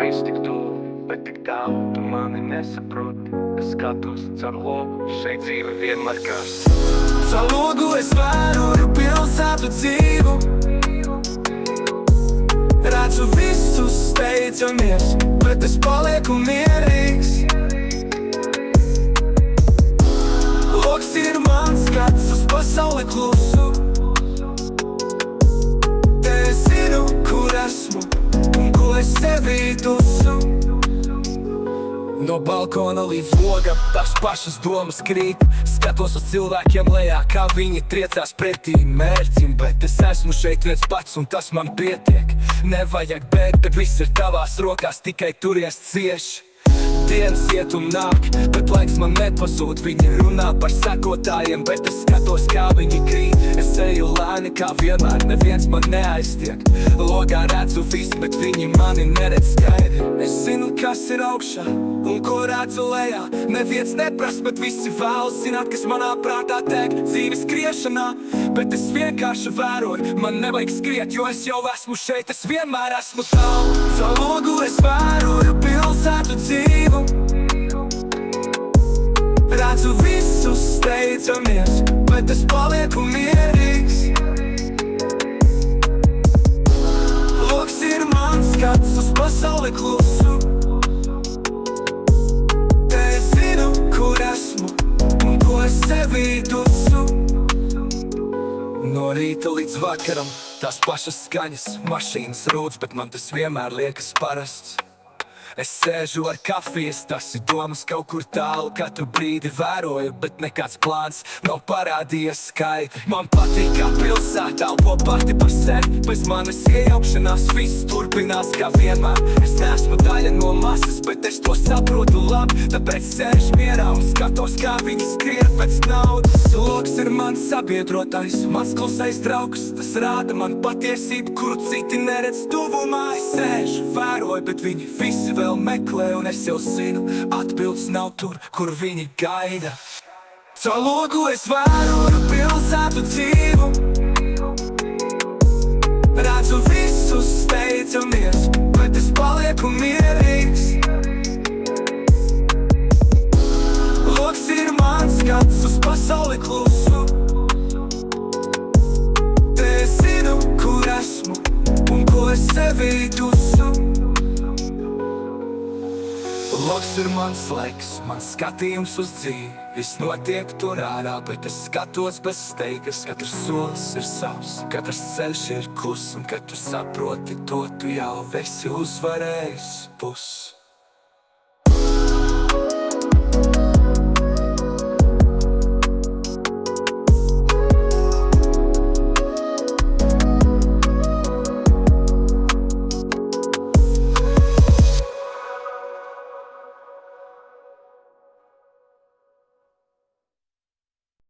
viss tik tuvu, bet tik tālu tu mani nesaproti. Es skatos caur logu, šeit dzīve vienmēr karsta. Caur logu es vēroju pilsētu dzīvu, redzu visus steidzamies, bet es palieku mierīgs. Logs ir mans skats uz pasauli klusu, te es zinu, kur esmu un ko es sevī dusu. No balkona līdz logam tās pašas domas krīt. Skatos uz cilvēkiem lejā, kā viņi triecās pretī mērķim, bet es esmu šeit viens pats un tas man pietiek. Nevajag bēgt, bet viss ir tavās rokās, tikai turies cieši. Dienas iet un nāk, bet laiks man nepazūd. Viņi runā par sekotājiem, bet es skatos, kā viņi krīt. Es eju lēni, kā vienmēr, neviens man neaiztiek. Logā redzu visu, bet viņi mani neredz skaidri. Es zinu, kas ir augšā un ko redzu lejā. Neviens neprast, bet visi vēlas zināt, kas manā prātā tek dzīves skriešanā. Bet es vienkārši vēroju, man nevajag skriet, jo es jau esmu šeit, es vienmēr esmu tālu. Caur logu es vēroju pilsētu dzīvu, redzu visus steidzamies, bet es palieku mierīgs. Logs ir mans skats uz pasauli klusu, te es zinu, kur esmu un ko es sevī dusu. No rīta līdz vakaram tās pašas skaņas, mašīnas rūdz, bet man tas vienmēr liekas parasts. Es sēžu ar kafijas, tas ir domas kaut kur tālu, katru brīdi vēroju, bet nekāds plāns nav parādījies skaidri. Man patīk, kā pilsētā elpo pati par sevi, bez manas iejaukšanās viss turpinās kā vienmēr. Es neesmu daļa no masas, bet es to saprotu labi, tāpēc sēžu mierā un skatos, kā viņi skrien pēc naudas. Logs ir mans sabiedrotais, mans klusais draugs, tas rāda man patiesību, kuru citi neredz tuvumā. Es sēžu, vēroju, bet viņi visi vēl meklē, un es jau zinu, atbildes nav tur, kur viņi gaida. Caur logu es vēroju pilsētu dzīvu, redzu visus steidzamies, bet es palieku mierīgs. Logs ir mans skats uz pasauli klusu, te es zinu, kur esmu un ko es sevī dusu. Logs ir mans laiks, mans skatījums uz dzīvi. Viss notiek tur ārā, bet es skatos bez steigas. Katrs solis ir savs, katrs ceļš ir kluss, un kad tu saproti to, tu jau esi uzvarējis pus.